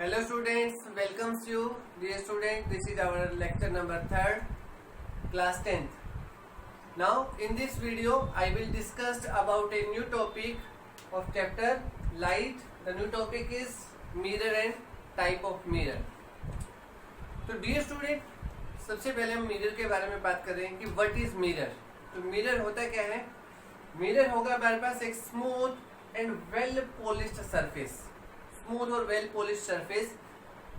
Hello students, welcomes you. Dear student, this is our lecture number 3rd, class 10th. Now in this video I will discuss about a new topic of chapter light. The new topic is mirror and type of mirror. तो dear student, सबसे पहले हम mirror के बारे में बात कर रहे हैं कि व्हाट इज मिरर. तो मिरर होता क्या है? मिरर होगा हमारे पास एक smooth and well polished surface. Smooth और well polish surface.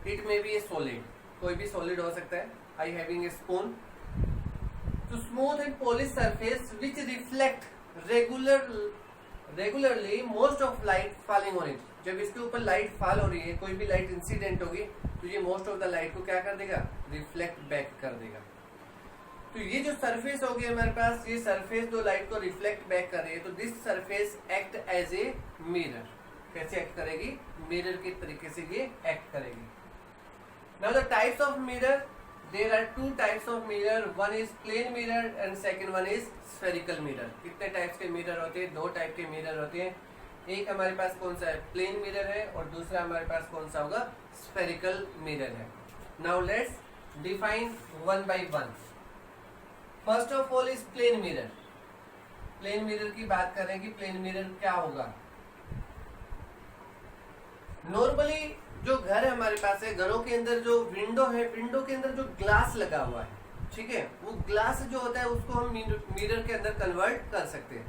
It may be a solid, कोई भी सॉलिड हो सकता है. I having a spoon. तो smooth and polish surface which reflect regularly most of light falling on it. जब इसके ऊपर लाइट फॉल हो रही है, कोई भी लाइट इंसिडेंट होगी, तो ये मोस्ट ऑफ द लाइट को क्या कर देगा? रिफ्लेक्ट बैक कर देगा. तो ये जो सरफेस होगी हमारे पास, ये सरफेस जो लाइट को रिफ्लेक्ट बैक कर रही है, तो this surface act as a mirror. कैसे एक्ट करेगी? मिरर के तरीके से ये एक्ट करेगी. Now the types of mirror, there are two types of mirror. One is plane mirror and second one is spherical mirror. कितने टाइप्स के mirror होते हैं? दो टाइप के मिरर होते हैं. एक हमारे पास कौन सा है? प्लेन मिरर है, और दूसरा हमारे पास कौन सा होगा? स्फेरिकल मिरर है. Now let's define one by one. First of all is plane mirror. Plane mirror की बात करें कि प्लेन मिरर क्या होगा. नॉर्मली जो घर है हमारे पास है, घरों के अंदर जो विंडो है, विंडो के अंदर जो ग्लास लगा हुआ है, ठीक है, वो ग्लास जो होता है उसको हम मिरर के अंदर कन्वर्ट कर सकते हैं.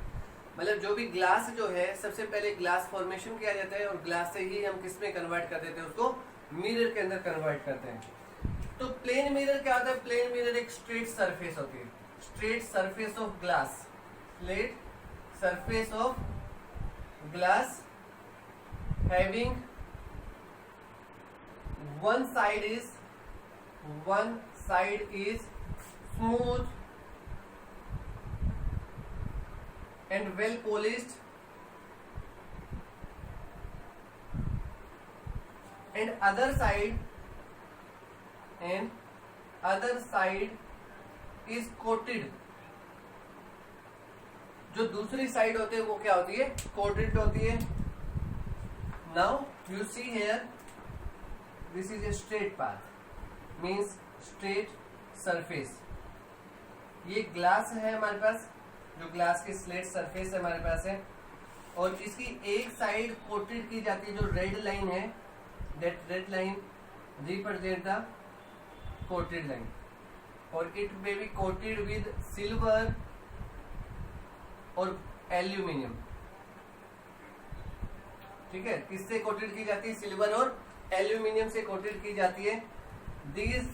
मतलब जो भी ग्लास जो है, सबसे पहले ग्लास फॉर्मेशन किया जाता है और ग्लास से ही हम किस में कन्वर्ट कर देते हैं? उसको मिरर के अंदर कन्वर्ट करते हैं. तो प्लेन मिरर क्या होता है? प्लेन मिरर एक स्ट्रेट सरफेस होती है. Straight surface of glass. Straight surface of glass having one side is smooth and well polished, and other side is coated. जो दूसरी साइड होती है वो क्या होती है? कोटेड होती है. Now you see here, this is a straight path, means straight surface. ये ग्लास है हमारे पास, जो ग्लास की स्लेट सरफेस है हमारे पास है, और इसकी एक साइड कोटेड की जाती है. जो रेड लाइन है, that red line represent the coated line, और it may be coated with silver और एल्यूमिनियम. ठीक है, किससे कोटेड की जाती है? सिल्वर और एल्यूमिनियम से कोटेड की जाती है. This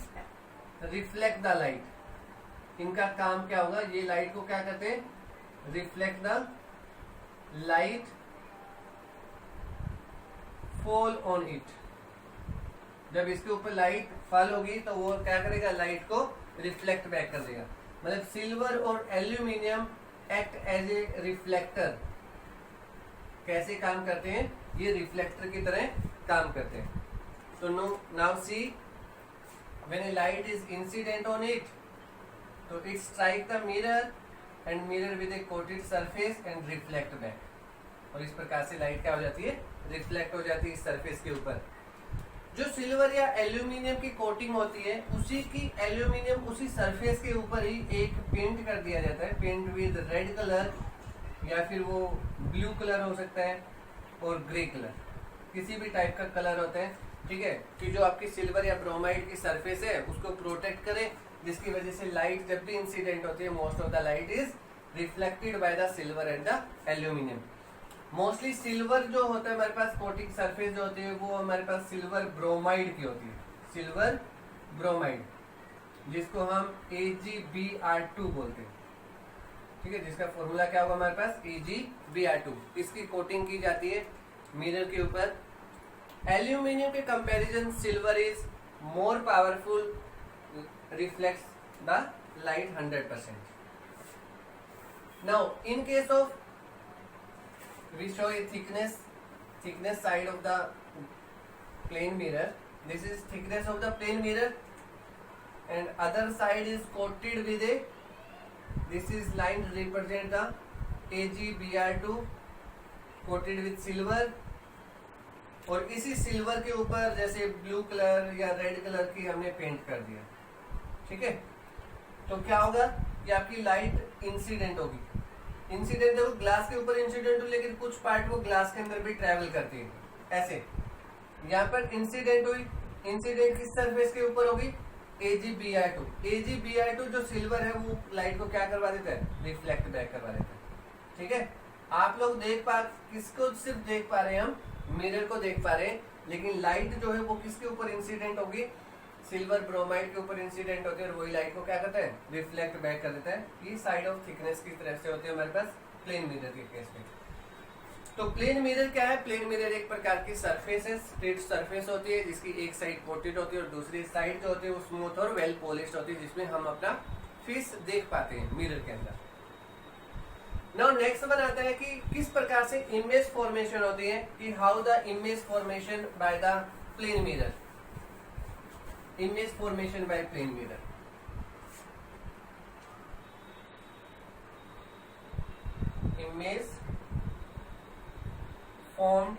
reflect the light. इनका काम क्या होगा? ये लाइट को क्या कहते हैं? Reflect the light fall on it. जब इसके ऊपर लाइट फॉल होगी तो वो क्या करेगा? लाइट को रिफ्लेक्ट बैक कर देगा. मतलब सिल्वर और aluminium act as a reflector. कैसे काम करते हैं? ये रिफ्लेक्टर की तरह काम करते हैं. So now see, when a light is incident on it, so it strike the mirror and mirror with a coated surface and reflect back. और इस प्रकार से लाइट क्या हो जाती है? रिफ्लेक्ट हो जाती है इस सरफेस के ऊपर. जो सिल्वर या एल्यूमिनियम की कोटिंग होती है, उसी की एल्यूमिनियम उसी सरफेस के ऊपर ही एक पेंट कर दिया जाता है. पेंट विद रेड कलर, या फिर वो ब्लू कलर हो सकता है, और ग्रे कलर, किसी भी टाइप का कलर होता है. ठीक है, कि जो आपकी सिल्वर या ब्रोमाइड की सरफेस है उसको प्रोटेक्ट करे, जिसकी वजह से लाइट जब भी इंसिडेंट होती है, most of the light is reflected by the silver and the aluminium. Mostly silver जो होता है हमारे पास, कोटिंग सरफेस जो होती है, वो हमारे पास सिल्वर ब्रोमाइड की होती है. सिल्वर ब्रोमाइड, जिसको हम AgBr2 बोलते हैं. ठीक है, जिसका फॉर्मूला क्या होगा हमारे पास? AgBr2. इसकी कोटिंग की जाती है मिरर के ऊपर. एल्यूमिनियम के comparison silver is more powerful, reflects the light 100%. Now in case of we show a thickness side of the plane mirror. This is thickness of the plane mirror, and other side is coated with a, this is line represent the AgBr2 coated with silver, और इसी silver के ऊपर जैसे blue colour या red colour की हमने paint कर दिया, ठीक है। तो क्या होगा कि आपकी लाइट इंसिडेंट होगी। इंसिडेंट देखो ग्लास के ऊपर इंसिडेंट हो, लेकिन कुछ पार्ट वो ग्लास के अंदर भी ट्रेवल करती है, ऐसे। यहाँ पर इंसिडेंट हुई, इंसिडेंट किस सरफेस के ऊपर होगी, AgBr2। AgBr2 जो सिल्वर है वो लाइट को क्या करवा देता है, रिफ्लेक्ट बैक करवा देता है, ठीक है। आप लोग किसको सिर्फ देख पा रहे हैं, हम मिरर को देख पा रहे हैं, लेकिन लाइट जो है वो किसके ऊपर इंसिडेंट होगी, सिल्वर ब्रोमाइड के ऊपर इंसिडेंट होती है, और वही लाइट को क्या करता है, रिफ्लेक्ट बैक कर देता है। ये साइड ऑफ थिकनेस की तरफ से होती है हमारे पास प्लेन मिरर के केस में। तो प्लेन मिरर क्या है, प्लेन मिरर एक प्रकार की सरफेस है, स्ट्रेट सरफेस होती है, जिसकी एक साइड कोटेड होती है और दूसरी साइड जो होती है वो स्मूथ और वेल पॉलिश्ड होती है, जिसमें हम अपना फेस देख पाते हैं मिरर के अंदर। नाउ नेक्स्ट वन आता है कि किस प्रकार से इमेज फॉर्मेशन होती है, कि how the image formation by the plane mirror, image formation by plane mirror. Image formed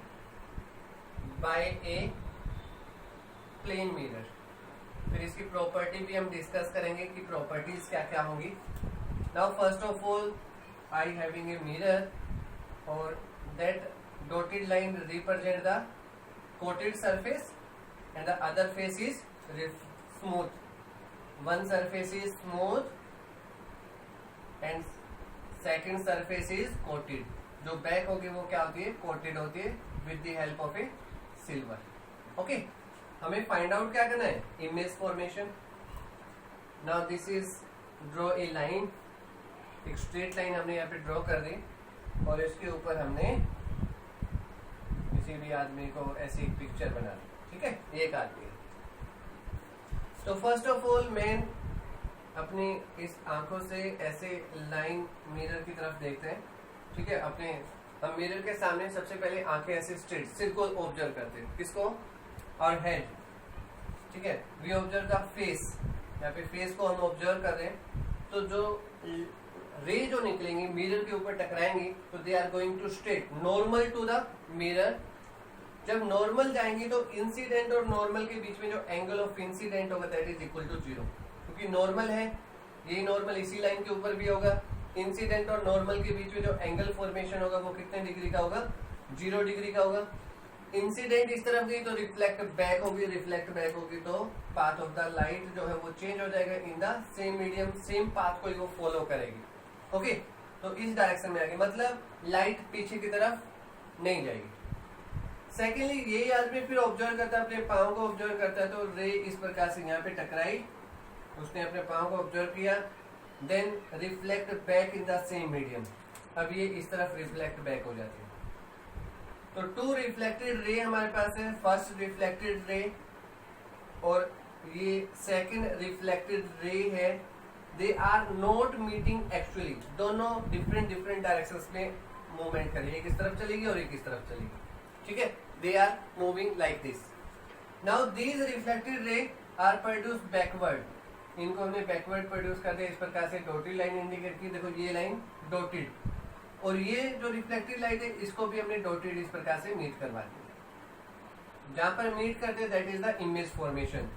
by a plane mirror। फिर इसकी प्रॉपर्टी भी हम डिस्कस करेंगे कि प्रॉपर्टीज क्या क्या होंगी। Now first of all I having a mirror और that dotted line represent the coated surface and the other face is smooth. One surface is smooth and second surface is coated. जो back होगी वो क्या होती है, coated होती है with the help of a silver. Okay, हमें find out क्या करना है, image formation. Now this is draw a line, एक स्ट्रेट लाइन हमने यहाँ पे ड्रॉ कर दी और इसके ऊपर हमने किसी भी आदमी को ऐसी एक पिक्चर बना दी, ठीक है, एक आदमी। तो फर्स्ट ऑफ ऑल मैं अपनी इस आंखों से ऐसे लाइन मिरर की तरफ देखते हैं, ठीक है। हम मिरर के सामने सबसे पहले आंखें ऐसे स्ट्रेट, सिर को ऑब्जर्व करते हैं, किसको, और हेड, ठीक है। वी ऑब्जर्व द फेस, यहाँ पे फेस को हम ऑब्जर्व कर रहे हैं। तो जो रे जो निकलेंगी मिरर के ऊपर टकराएंगी तो they are going to straight normal to the mirror. जब नॉर्मल जाएंगी तो इंसिडेंट और नॉर्मल के बीच में जो एंगल ऑफ इंसिडेंट होगा दैट इज इक्वल टू 0, क्योंकि नॉर्मल है, ये नॉर्मल इसी लाइन के ऊपर भी होगा। इंसिडेंट और नॉर्मल के बीच में जो एंगल फॉर्मेशन होगा वो कितने डिग्री का होगा, 0 डिग्री का होगा। इंसिडेंट इस तरफ गई तो रिफ्लेक्ट बैक होगी, रिफ्लेक्ट बैक होगी तो पाथ ऑफ द लाइट जो है वो चेंज हो जाएगा इन the same medium, same path को वो फॉलो करेगी। ओके, तो इस डायरेक्शन में आएगी, मतलब लाइट पीछे की तरफ नहीं जाएगी। सेकेंडली ये आदमी फिर ऑब्जर्व करता है, अपने पाँव को ऑब्जर्व करता है, तो रे इस प्रकार से यहाँ पे टकराई, उसने अपने पाँव को ऑब्जर्व किया, then reflect back in the same medium. अब ये इस तरफ रिफ्लेक्ट बैक हो जाती है। तो 2 रिफ्लेक्टेड रे हमारे पास है, फर्स्ट रिफ्लेक्टेड रे और ये सेकंड रिफ्लेक्टेड रे है। They are not meeting actually, दोनों डिफरेंट डायरेक्शंस में मूवमेंट करेगी, एक इस तरफ चलेगी और एक इस तरफ चलेगी, ठीक है। They are moving like this. Now these reflected ray are produce backward, इनको हमने बैकवर्ड प्रोड्यूस कर दिया, इस प्रकार से डॉटेड लाइन इंडिकेट की, देखो ये लाइन डॉटेड, और ये जो रिफ्लेक्टेड लाइट है इसको भी हमने डॉटेड इस प्रकार से मीट करवा दिया। जहां पर मीट करते that is the image formation.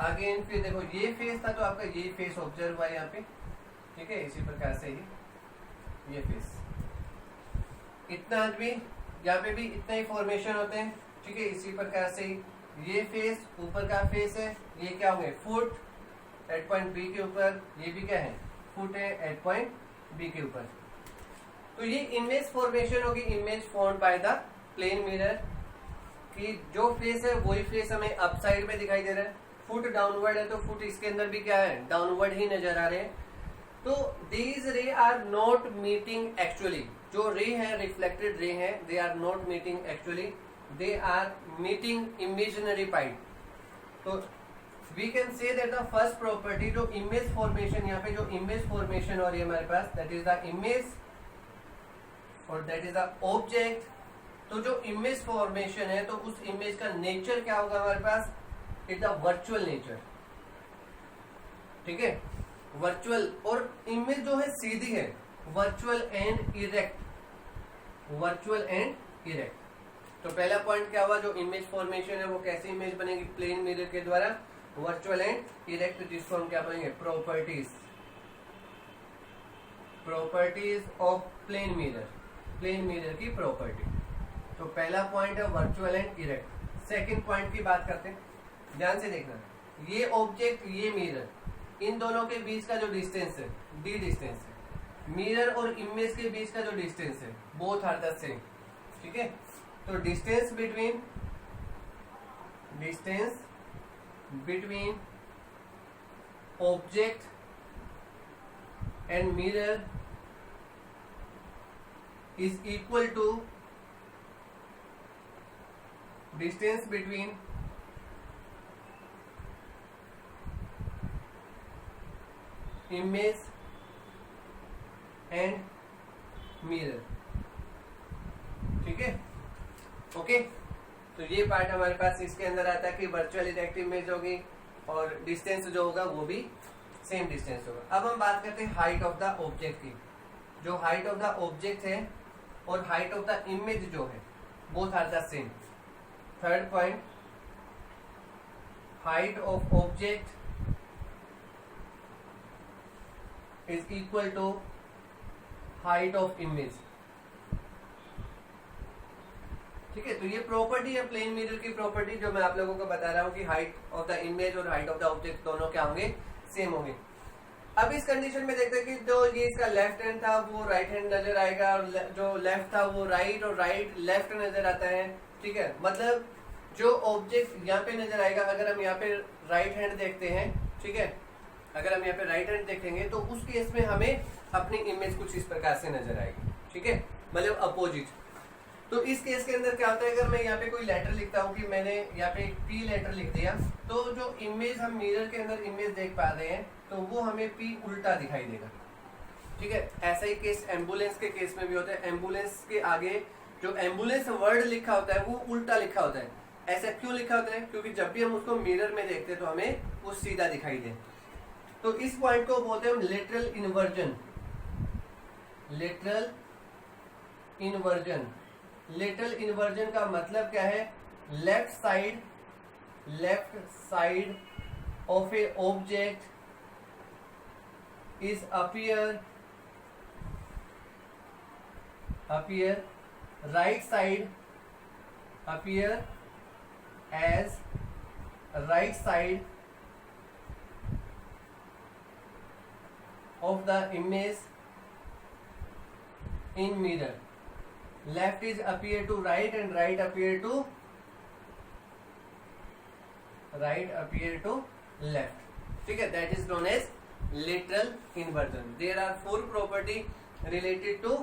Again फिर देखो ये फेस था तो आपका ये फेस ऑब्जर्व हुआ यहाँ पे, ठीक है, इसी प्रकार से ही ये फेस, इतना आदमी यहाँ पे भी इतना ही फॉर्मेशन होते हैं, ठीक है। इसी प्रकार से ही ये फेस ऊपर का फेस है, ये क्या होंगे, फुट एट पॉइंट बी के ऊपर, ये भी क्या है, फुट है एट पॉइंट बी के ऊपर। तो ये इमेज फॉर्मेशन होगी, image formed by the plane mirror, कि जो फेस है वही फेस हमें अप साइड में दिखाई दे रहा है, फुट डाउनवर्ड है तो फुट इसके अंदर भी क्या है, डाउनवर्ड ही नजर आ रहे हैं। तो दीज रे आर नॉट मीटिंग एक्चुअली, जो रे है रिफ्लेक्टेड रे है, they are not meeting actually, they are meeting imaginary part. तो we can say that the first property, जो इमेज फॉर्मेशन, यहाँ पे जो इमेज फॉर्मेशन हो रही है हमारे पास, दैट इज द इमेज और दैट इज द ऑब्जेक्ट। तो जो इमेज फॉर्मेशन है तो उस इमेज का नेचर क्या होगा हमारे पास, इट द वर्चुअल नेचर, ठीक है, वर्चुअल। और इमेज जो है सीधी है, virtual and erect, virtual and erect. तो पहला पॉइंट क्या हुआ, जो इमेज फॉर्मेशन है वो कैसी इमेज बनेगी, प्लेन मिरर के द्वारा, वर्चुअल एंड इरेक्ट, जिसको हम क्या बोलेंगे, properties, properties of plane mirror, plane mirror की प्रॉपर्टी। तो पहला पॉइंट है virtual and erect. Second point की बात करते हैं, ध्यान से देखना, ये ऑब्जेक्ट, ये मिरर, इन दोनों के बीच का जो डिस्टेंस है, डी डिस्टेंस है, मिरर और इमेज के बीच का जो डिस्टेंस है, बोथ आर द सेम, ठीक है। तो distance between object and mirror is equal to distance between image and mirror, ठीक है, ओके। तो ये पार्ट हमारे पास इसके अंदर आता है कि वर्चुअल इरेक्ट इमेज होगी और डिस्टेंस जो होगा वो भी सेम डिस्टेंस होगा। अब हम बात करते हैं हाइट ऑफ द ऑब्जेक्ट की। जो हाइट ऑफ द ऑब्जेक्ट है और हाइट ऑफ द इमेज जो है, both are the same. Third point, height of object is equal to height of image, ठीक है। तो ये प्रॉपर्टी है प्लेन मिरर की प्रॉपर्टी, जो मैं आप लोगों को बता रहा हूँ कि हाइट ऑफ द इमेज और हाइट ऑफ द ऑब्जेक्ट दोनों क्या होंगे, सेम होंगे। अब इस कंडीशन में देखते हैं कि जो ये इसका लेफ्ट हैंड था वो राइट हैंड नजर आएगा, और जो लेफ्ट था वो राइट, और राइट लेफ्ट नजर आता है, ठीक है। मतलब जो ऑब्जेक्ट यहाँ पे नजर आएगा, अगर हम यहाँ पे राइट हैंड देखते हैं, ठीक है, अगर हम यहाँ पे राइट हैंड देखेंगे तो उस केस में हमें अपनी इमेज कुछ इस प्रकार से नजर आएगी, ठीक है, मतलब अपोजिट। तो इस केस के अंदर क्या होता है, अगर मैं यहाँ पे कोई लेटर लिखता हूँ कि मैंने यहाँ पे पी लेटर लिख दिया, तो जो इमेज हम मिरर के अंदर इमेज देख पा रहे हैं तो वो हमें पी उल्टा दिखाई देगा, ठीक है। ऐसा ही केस एम्बुलेंस के केस में भी होता है। एम्बुलेंस के आगे जो एम्बुलेंस वर्ड लिखा होता है वो उल्टा लिखा होता है। ऐसा क्यों लिखा होता है, क्योंकि जब भी हम उसको मिरर में देखते हैं तो हमें वो सीधा दिखाई दे। तो इस पॉइंट को बोलते हैं हम lateral inversion, lateral inversion. Lateral inversion का मतलब क्या है, left side of A object is appear right side appear as right side of the image in mirror. Left is appear to right and right appear to left, ठीक है। That is known as lateral inversion. There are 4 property related to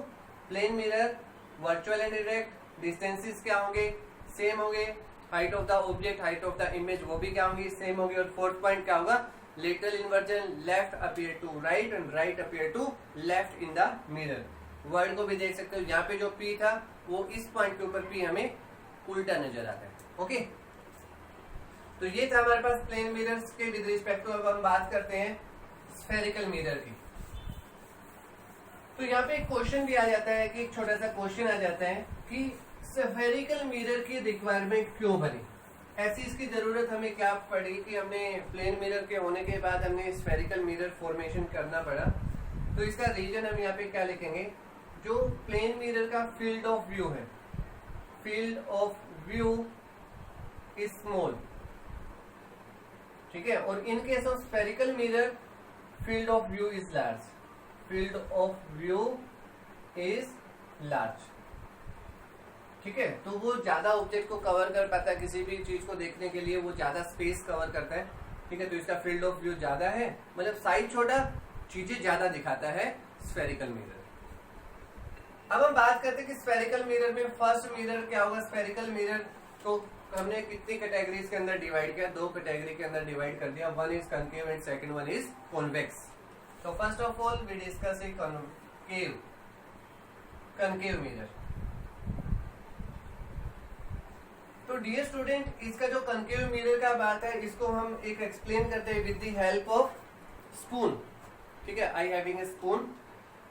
plane mirror, virtual and direct. Distances क्या होंगे, same होंगे। Height of the object, height of the image वो भी क्या होंगी, same होगी। और फोर्थ पॉइंट क्या होगा, lateral inversion, left appear to right and right appear to left in the mirror. Word को भी देख सकते हो, यहाँ पे जो पी था वो इस पॉइंट के ऊपर पी हमें उल्टा नजर आता है, ओके। तो ये था हमारे पास प्लेन मिरर्स के विद रिस्पेक्ट टू। अब हम बात करते हैं स्फेरिकल मिरर की। तो यहाँ पे एक क्वेश्चन भी आ जाता है कि एक छोटा सा क्वेश्चन आ जाता है कि स्फेरिकल मिरर की रिक्वायरमेंट क्यों बनी, ऐसी इसकी जरूरत हमें क्या पड़ी कि हमने प्लेन मिरर के होने के बाद हमने स्फेरिकल मिरर फॉर्मेशन करना पड़ा। तो इसका रीजन हम यहाँ पे क्या लिखेंगे, जो प्लेन मिरर का फील्ड ऑफ व्यू है, field of view is small, ठीक है। और in case of spherical mirror field of view is large, field of view is large, ठीक है। तो वो ज्यादा ऑब्जेक्ट को कवर कर पाता है, किसी भी चीज को देखने के लिए वो ज्यादा स्पेस कवर करता है, ठीक है। तो इसका फील्ड ऑफ व्यू ज्यादा है, मतलब साइज छोटा, चीजें ज्यादा दिखाता है स्फेरिकल मिरर। अब हम बात करते हैं कि स्फेरिकल मिरर में फर्स्ट मिरर क्या होगा। स्फेरिकल मिरर को हमने कितनी कैटेगरीज के अंदर डिवाइड किया, 2 कैटेगरी के अंदर डिवाइड कर दिया। One is concave and second one is convex. तो first of all we discuss a concave mirror. तो डियर स्टूडेंट, इसका जो कनकेव मिरर का बात है, इसको हम एक एक्सप्लेन करते हैं with the help of spoon, ठीक है। आई हैविंग ए स्पून,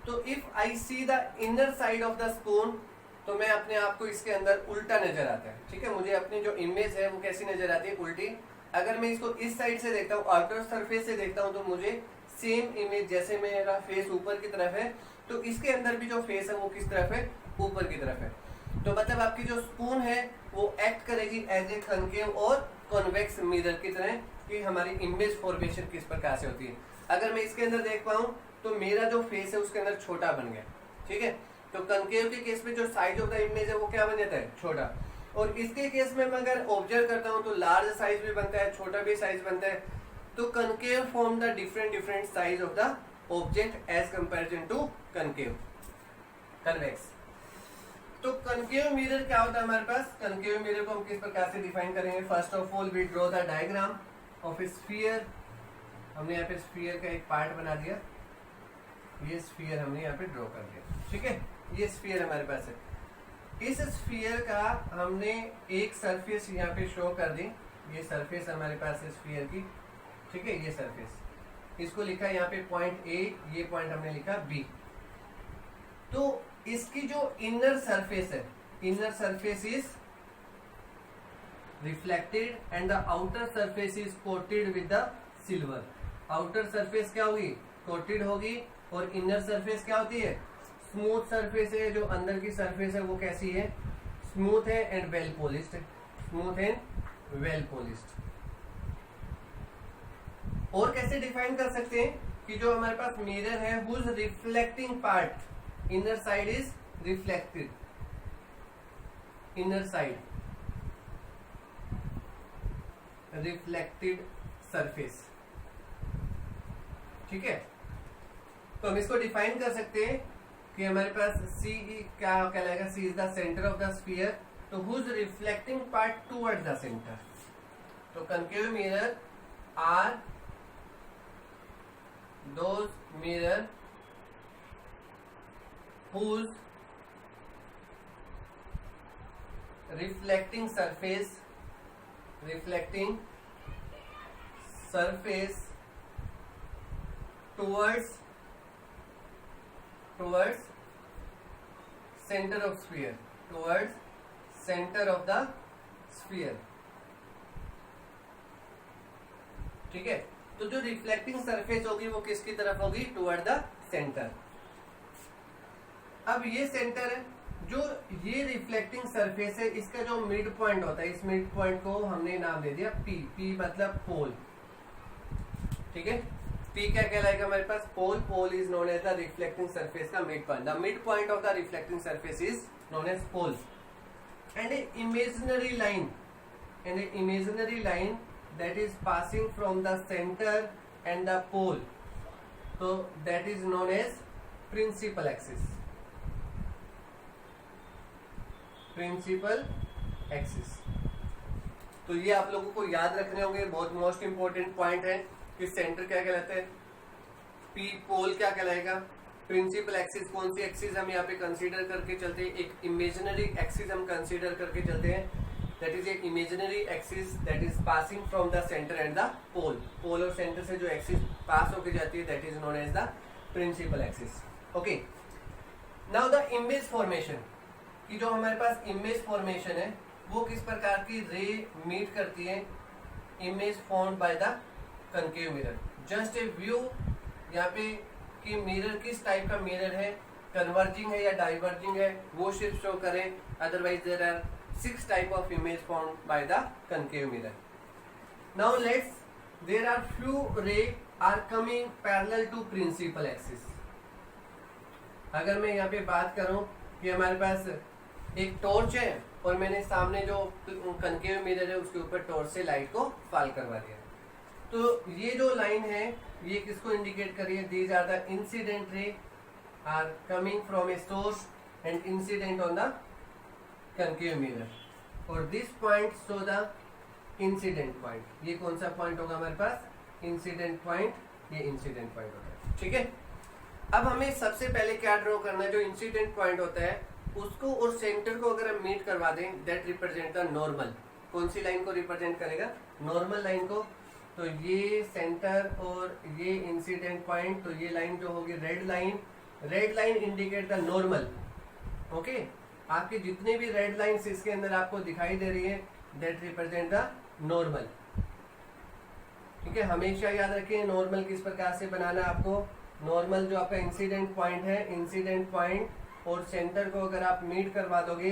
तो if I see the inner side of the spoon तो मैं अपने आप को इसके अंदर उल्टा नजर आता है, ठीक है। मुझे अपनी जो इमेज है वो कैसी नजर आती है, उल्टी। अगर मैं इसको इस साइड से देखता हूँ, आउटर सरफेस से देखता हूँ, तो मुझे सेम इमेज, जैसे मेरा फेस ऊपर की तरफ है तो इसके अंदर भी जो फेस है वो किस तरफ है, ऊपर की तरफ है। तो मतलब आपकी जो स्पून है वो एक्ट करेगी एज ए कनकेव और कॉन्वेक्स मिरर की तरह, कि हमारी इमेज फॉर्मेशन किस प्रकार से होती है। अगर मैं इसके अंदर देख पाऊं तो मेरा जो फेस है उसके अंदर छोटा बन गया, ठीक है। तो कनकेव के केस में जो साइज ऑफ द इमेज है वो क्या बन जाता है, छोटा। और इसके केस में मैं अगर ऑब्जर्व करता हूं तो लार्ज साइज भी बनता है, छोटा भी साइज बनता है। तो concave form the different size of the object as comparison to concave convex. तो कनकेव मिरर क्या होता है हमारे पास, कनकेव मिरर को हम किस प्रकार से डिफाइन करेंगे। First of all we draw the diagram of a sphere. हमने यहाँ पे स्फीयर का एक पार्ट बना दिया, ये स्फीयर हमने यहाँ पे ड्रॉ कर दिया, ठीक है। ये स्फीयर हमारे पास है। इस स्फीयर का हमने एक सरफेस यहाँ पे शो कर दी, ये सरफेस हमारे पास है स्फीयर की, ठीक है। ये सरफेस, इसको लिखा यहाँ पे पॉइंट ए, ये पॉइंट हमने लिखा बी। तो इसकी जो इनर सरफेस है, inner surface is reflected and the outer surface is coated with the silver. Outer surface क्या होगी, कोटेड होगी, और इनर सरफेस क्या होती है, स्मूथ सरफेस है। जो अंदर की सरफेस है वो कैसी है, स्मूथ है and well polished, smooth and well polished. और कैसे डिफाइन कर सकते हैं कि जो हमारे पास मिरर है whose reflecting part inner side is reflected, inner side reflected surface, ठीक है। तो हम इसको डिफाइन कर सकते हैं कि हमारे पास C क्या कहलाएगा, C is the centre of the sphere, तो whose reflecting part toward the centre. तो concave mirror are those mirror whose reflecting surface towards center of sphere, towards center of the sphere, ठीक है। तो जो reflecting surface होगी वो किसकी तरफ होगी, टुवर्ड द सेंटर। अब ये सेंटर है, जो ये रिफ्लेक्टिंग सरफेस है, इसका जो मिड पॉइंट होता है, इस मिड पॉइंट को हमने नाम दे दिया पी। पी मतलब पोल, ठीक है। पी क्या कहलाएगा हमारे पास, pole. Pole is known as the reflecting surface का mid point. The mid point of the reflecting surface is known as pole. And a imaginary line that is passing from the centre and the pole, तो that is known as principal axis, principal axis. तो ये आप लोगों को याद रखने होंगे, बहुत मोस्ट इंपोर्टेंट पॉइंट है कि सेंटर क्या कहलाता है, पी। पोल क्या कहलाएगा, प्रिंसिपल एक्सिस। कौन सी एक्सिस हम यहाँ पे कंसीडर करके चलते हैं, एक इमेजिनरी एक्सिस हम कंसीडर करके चलते हैं, that is a imaginary axis that is passing from the centre and the pole. Pole और सेंटर से जो एक्सिस पास होके जाती है that is known as the principal axis, okay. Now the image formation, कि जो हमारे पास इमेज फॉर्मेशन है वो किस प्रकार की रे मीट करती है, image formed by the concave mirror. Just a view यहाँ पे कि मिरर किस टाइप का मिरर है, कन्वर्जिंग है या डाइवर्जिंग है, वो सिर्फ शो करें। Otherwise there are 6 type of image formed by the concave mirror. Now let's, there are few ray are coming parallel to principal axis. अगर मैं यहाँ पे बात करूं कि हमारे पास एक टॉर्च है और मैंने सामने जो कनकेव मिरर है उसके ऊपर टॉर्च से लाइट को फॉल करवा दिया, तो ये जो लाइन है ये किसको इंडिकेट करिए, these are the incident ray are coming from a source and incident on the concave mirror, और this point show the incident point. ये कौन सा पॉइंट होगा हमारे पास, इंसिडेंट पॉइंट, ये इंसिडेंट पॉइंट होता है, ठीक है। अब हमें सबसे पहले क्या ड्रॉ करना है, जो इंसिडेंट पॉइंट होता है उसको और सेंटर को अगर हम मीट करवा दें, दैट रिप्रेजेंट द नॉर्मल। कौन सी लाइन को रिप्रेजेंट करेगा, नॉर्मल लाइन को। तो ये सेंटर और ये इंसिडेंट पॉइंट, तो ये लाइन जो होगी red line, red line indicate the normal, okay. आपके जितने भी रेड लाइंस इसके अंदर आपको दिखाई दे रही है दैट रिप्रेजेंट द नॉर्मल। ठीक है, हमेशा याद रखिए नॉर्मल किस प्रकार से बनाना है आपको। नॉर्मल जो आपका इंसिडेंट पॉइंट है, इंसिडेंट पॉइंट और सेंटर को अगर आप मीट करवा दोगे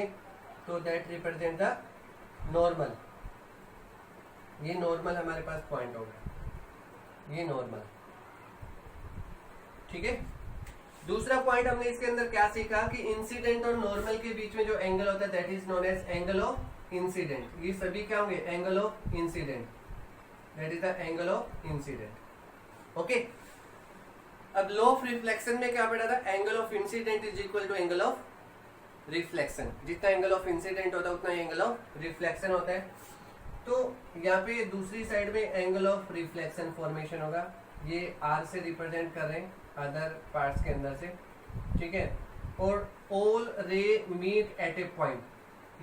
तो दैट रिप्रेजेंट द नॉर्मल। ये नॉर्मल हमारे पास पॉइंट होगा, ये नॉर्मल। ठीक है, दूसरा पॉइंट हमने इसके अंदर क्या सीखा कि इंसिडेंट और नॉर्मल के बीच में जो एंगल होता है that is known as angle of incident. ये सभी क्या होंगे, angle of incident, that is the angle of incident. Okay, अब लॉ ऑफ रिफ्लेक्शन में क्या पढ़ा था, angle of incident is equal to angle of reflection. जितना एंगल ऑफ इंसिडेंट होता है उतना एंगल ऑफ रिफ्लेक्शन होता है। तो यहाँ पे दूसरी साइड में एंगल ऑफ रिफ्लेक्शन फॉर्मेशन होगा, ये आर से रिप्रेजेंट कर रहे हैं अदर पार्ट्स के अंदर से। ठीक है, और ऑल रे मीट एट ए पॉइंट,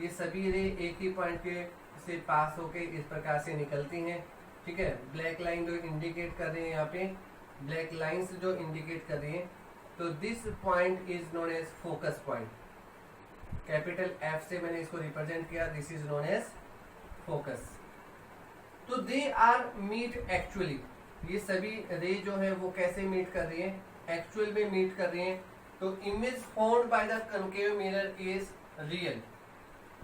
ये सभी रे एक ही पॉइंट के से पास होके इस प्रकार से निकलती हैं। ठीक है, ब्लैक लाइन जो इंडिकेट कर रही है यहाँ पे, ब्लैक लाइंस जो इंडिकेट कर रही है, तो this point is known as focus point. Capital F से मैंने इसको रिप्रेजेंट किया, this is known as focus. तो दे आर मीट एक्चुअली, ये सभी रे जो है वो कैसे मीट कर रही है, एक्चुअल में मीट कर रही है। तो image formed by the concave mirror is real.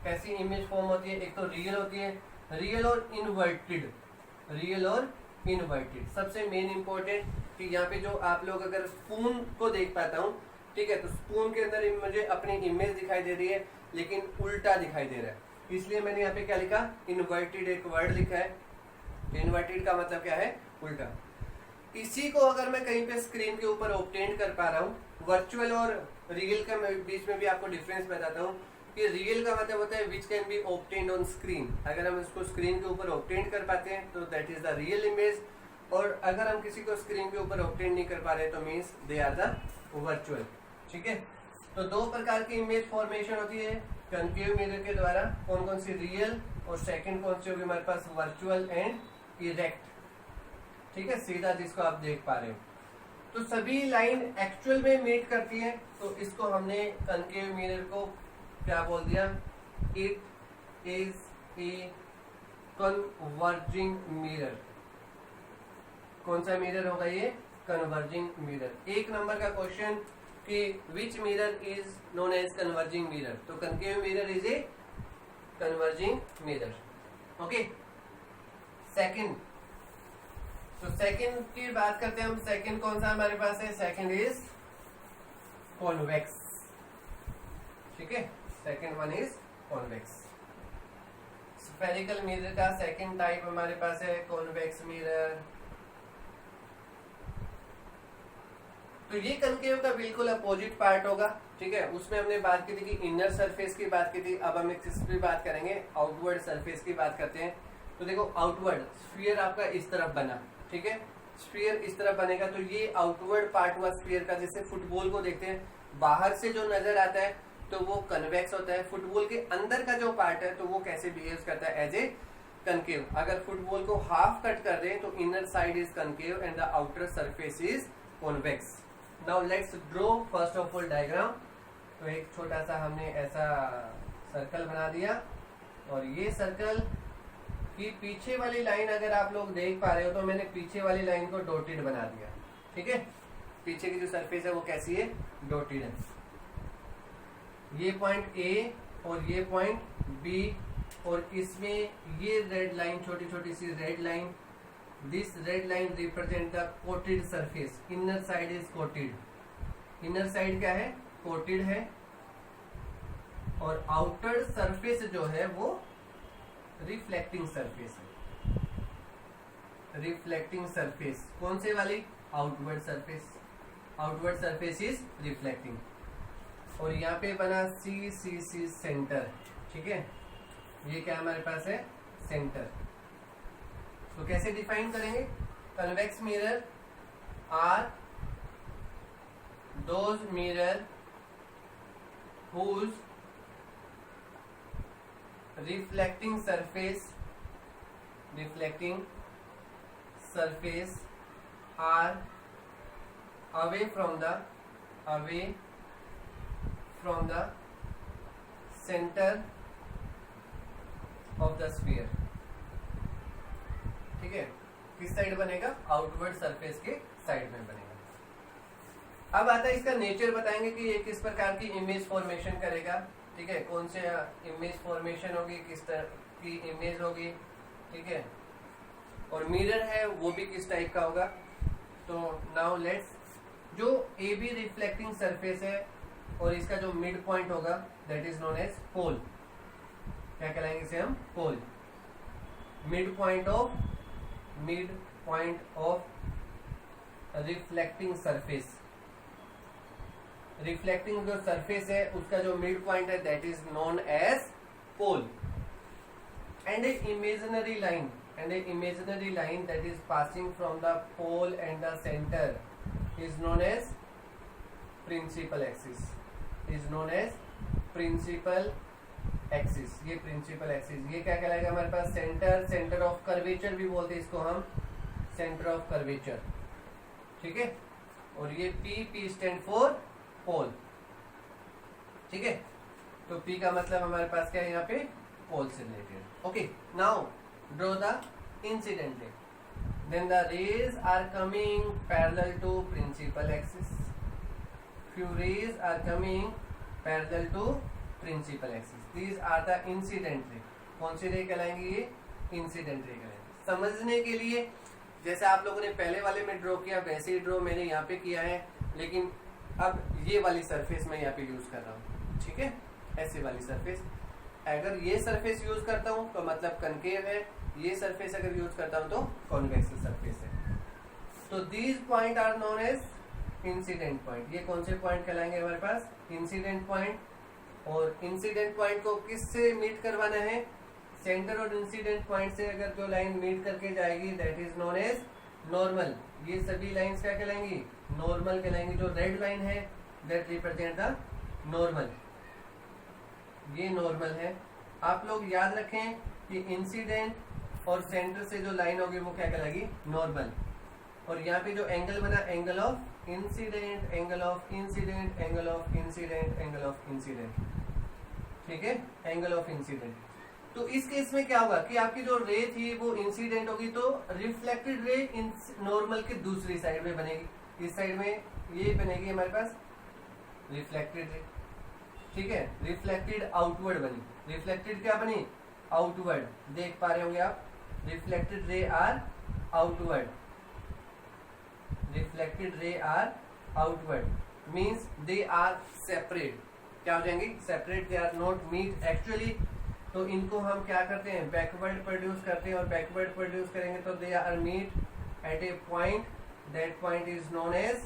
कैसी इमेज फॉर्म होती है, एक तो रियल होती है, रियल और इनवर्टेड, रियल और इनवर्टेड। सबसे मेन इंपॉर्टेंट कि यहाँ पे जो आप लोग अगर स्पून को देख पाता हूँ, ठीक है, तो स्पून के अंदर मुझे अपनी इमेज दिखाई दे रही है लेकिन उल्टा दिखाई दे रहा है, इसलिए मैंने यहाँ पे क्या लिखा, इनवर्टेड एक वर्ड लिखा है। इनवर्टेड का मतलब क्या है, उल्टा। इसी को अगर मैं कहीं पे स्क्रीन के ऊपर ऑब्टेन कर पा रहा हूँ, वर्चुअल और रियल के बीच में भी आपको डिफरेंस बताता हूँ कि रियल का मतलब होता है which can be obtained on screen. अगर हम इसको स्क्रीन के ऊपर ऑब्टेन कर पाते हैं तो that is the real image, और अगर हम किसी को स्क्रीन के ऊपर ऑब्टेन नहीं कर पा रहे तो means they are the virtual. ठीक है, तो दो प्रकार की इमेज फॉर्मेशन होती है कनकेव मिरर के द्वारा, कौन कौन सी, रियल, और सेकंड कौन सी होगी हमारे पास, वर्चुअल एंड इरेक्ट। ठीक है, सीधा जिसको आप देख पा रहे हो। तो सभी लाइन एक्चुअल में मीट करती है, तो इसको हमने कनकेव मिरर को क्या बोल दिया, it is a converging mirror. कौन सा मिरर होगा ये, कन्वर्जिंग मिरर। एक नंबर का क्वेश्चन कि which mirror is known as converging mirror, तो concave mirror is a converging mirror. Okay, second, तो सेकंड की बात करते हैं हम। सेकंड कौन सा हमारे पास है, सेकंड इज कॉन्वेक्स। ठीक है, second one is convex. Spherical mirror का सेकंड टाइप हमारे पास है कॉन्वेक्स मिरर। तो ये कनकेव का बिल्कुल अपोजिट पार्ट होगा। ठीक है, उसमें हमने बात की थी कि इनर सरफेस की बात की थी, अब हम किस पे बात करेंगे, आउटवर्ड सरफेस की बात करते हैं। तो देखो आउटवर्ड स्फीयर आपका इस तरफ बना, ठीक है, स्फीयर इस तरफ बनेगा, तो ये आउटवर्ड पार्ट हुआ स्फीयर का। जैसे फुटबॉल को देखते हैं, बाहर से जो नजर आता है तो वो कन्वेक्स होता है, फुटबॉल के अंदर का जो पार्ट है तो वो कैसे बिहेव करता है, एज ए कनकेव। अगर फुटबॉल को हाफ कट कर दे तो inner side is concave and the outer surface is convex. Now let's draw first of all diagram. तो एक छोटा सा हमने ऐसा सर्कल बना दिया, और ये सर्कल की पीछे वाली लाइन अगर आप लोग देख पा रहे हो तो मैंने पीछे वाली लाइन को डॉटेड बना दिया। ठीक है, पीछे की जो सरफेस है वो कैसी है, डॉटेड है। ये पॉइंट ए और ये पॉइंट बी, और इसमें ये रेड लाइन, छोटी छोटी सी red line, this red line represent the coated surface. Inner side is coated. Inner side क्या है, कोटेड है, और आउटर सरफेस जो है वो रिफ्लेक्टिंग सरफेस है। रिफ्लेक्टिंग सरफेस कौन से वाली, outward surface. Outward surface is reflecting. और यहाँ पे बना सी सी सी सेंटर। ठीक है, ये क्या हमारे पास है, सेंटर। तो कैसे डिफाइन करेंगे, convex mirror are those mirror whose reflecting surface are away from the centre of the sphere. ठीक है, किस साइड बनेगा? आउटवर्ड सरफेस के साइड में बनेगा। अब आता है इसका नेचर, बताएंगे कि ये किस प्रकार की इमेज फॉर्मेशन करेगा। ठीक है, कौन से इमेज फॉर्मेशन होगी, किस तरह की इमेज होगी। ठीक है, और मिरर है वो भी किस टाइप का होगा। तो नाउ लेट्स, जो ए बी रिफ्लेक्टिंग सरफेस है और इसका जो मिड पॉइंट होगा that is known as pole. क्या कहलाएंगे इसे हम? Pole. Mid point of reflecting surface. Reflecting जो सरफेस है उसका जो मिड पॉइंट है that is known as pole. And a imaginary line that is passing from the pole and the center is known as principal axis। ये principal axis ये क्या कहलाएगा हमारे पास? सेंटर ऑफ कर्वेचर भी बोलते हैं इसको हम, सेंटर ऑफ कर्वेचर। ठीक है, और ये P स्टैंड फॉर पोल। ठीक है, तो P का मतलब हमारे पास क्या है यहाँ पे? पोल से related. Okay, now draw the incident ray, then the rays are coming parallel to principal axis, few rays are coming parallel to principal axis, these are the incident ray। कौन सी रे कहलाएंगे? ये इंसिडेंट रे कहलाएंगे। समझने के लिए जैसे आप लोगों ने पहले वाले में ड्रॉ किया वैसे ही ड्रॉ मैंने यहाँ पे किया है, लेकिन अब ये वाली सरफेस मैं यहाँ पे यूज कर रहा हूँ। ठीक है, ऐसी वाली सरफेस। अगर ये सरफेस यूज करता हूँ तो मतलब कनकेव है, ये सरफेस अगर यूज करता हूं तो कॉन्वेक्स सरफेस है। तो these point are known as incident point. ये कौन से पॉइंट कहलाएंगे हमारे पास? Incident point. और इंसिडेंट पॉइंट को किससे मीट करवाना है? सेंटर और इंसिडेंट पॉइंट से अगर जो लाइन मीट करके जाएगी that is known as normal. ये सभी लाइंस क्या कहलाएंगी? नॉर्मल कहलाएंगी। जो रेड लाइन है दैट रिप्रेजेंट द नॉर्मल, ये नॉर्मल है। आप लोग याद रखें कि इंसिडेंट और सेंटर से जो लाइन होगी वो क्या कहलाएगी? नॉर्मल। और यहाँ पे जो एंगल बना, angle of incident, angle of incident, angle of incident, angle of incident. ठीक है, एंगल ऑफ इंसिडेंट। तो इस केस में क्या होगा कि आपकी जो रे थी वो इंसिडेंट होगी, तो रिफ्लेक्टेड रे नॉर्मल के दूसरी साइड में बनेगी। इस साइड में ये बनेगी हमारे पास रिफ्लेक्टेड रे। ठीक है, रिफ्लेक्टेड आउटवर्ड बनी। रिफ्लेक्टेड क्या बनी? आउटवर्ड। देख पा रहे होंगे आप, reflected ray are outward. Reflected ray are outward means they are separate. क्या हो जाएंगे? Separate, they are not meet actually. तो इनको हम क्या करते हैं? बैकवर्ड प्रोड्यूस करते हैं, और बैकवर्ड प्रोड्यूस करेंगे तो they are meet at a point, that point is known as,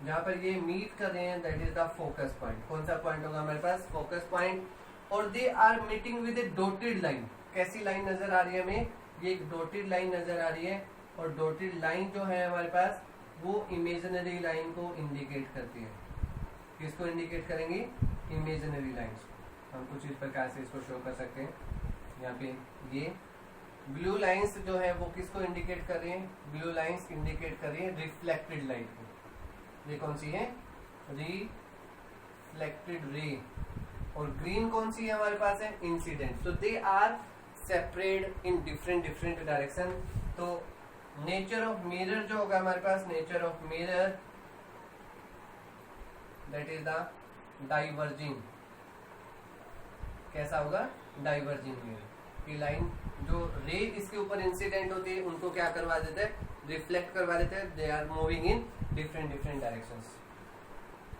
जहां पर ये मीट कर रहे हैं that is the focus point. कौन सा पॉइंट होगा हमारे पास? Focus point. और they are meeting with a dotted line. कैसी लाइन नजर आ रही है हमें? ये एक डॉटेड लाइन नजर आ रही है, और डॉटेड लाइन जो है हमारे पास वो इमेजिनरी लाइन को इंडिकेट करती है। किसको इंडिकेट करेंगी? Imaginary lines. हम कुछ इस प्रकार से इसको शो कर सकते हैं। यहाँ पे ये ब्लू लाइंस जो है वो किसको इंडिकेट कर रही हैं? ब्लू लाइंस इंडिकेट कर रही है रिफ्लेक्टेड लाइट को। ये कौन सी है? रिफ्लेक्टेड रे। और ग्रीन कौन सी है हमारे पास? है इंसिडेंट। तो they are separate in different direction. तो नेचर ऑफ मिरर जो होगा हमारे पास, nature of mirror that is the diverging. कैसा होगा? Diverging mirror. ये लाइन जो रे इसके ऊपर इंसिडेंट होती है उनको क्या करवा देते हैं? रिफ्लेक्ट करवा देते हैं। They are moving in different directions.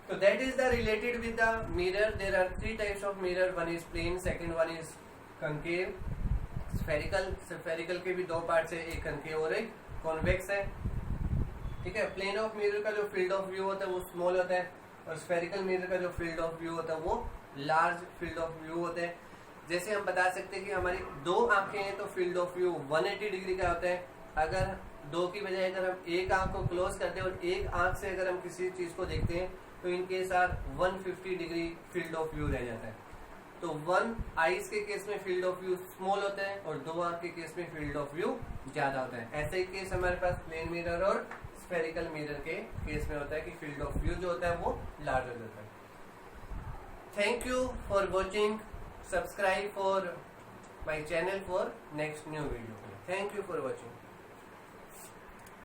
So that is the related with the mirror. There are three types of mirror. One is plane, second one is concave, spherical. Spherical के भी दो पार्ट्स है, एक concave और एक convex है। ठीक है, प्लेन ऑफ मिरर का जो फील्ड ऑफ व्यू होता है वो स्मॉल होता है, और स्फेरिकल मिरर का जो फील्ड ऑफ व्यू होता है वो लार्ज फील्ड ऑफ व्यू होता है। जैसे हम बता सकते हैं कि हमारी दो आंखें हैं तो फील्ड ऑफ व्यू 180 डिग्री का होता है। अगर दो की बजाय अगर हम एक आंख को क्लोज करते हैं और एक आंख से अगर हम किसी चीज को देखते हैं तो इनके साथ 150 डिग्री फील्ड ऑफ व्यू रह जाता है। तो वन आईज के केस में फील्ड ऑफ व्यू स्मॉल होता है और दो आंख के केस में फील्ड ऑफ व्यू ज्यादा होता है। ऐसे ही केस हमारे पास प्लेन मिरर और स्फेरिकल मिरर के केस में होता है कि फील्ड ऑफ व्यू जो होता है वो लार्ज हो जाता है। Thank you for watching, subscribe for my channel for next new video. Thank you for watching.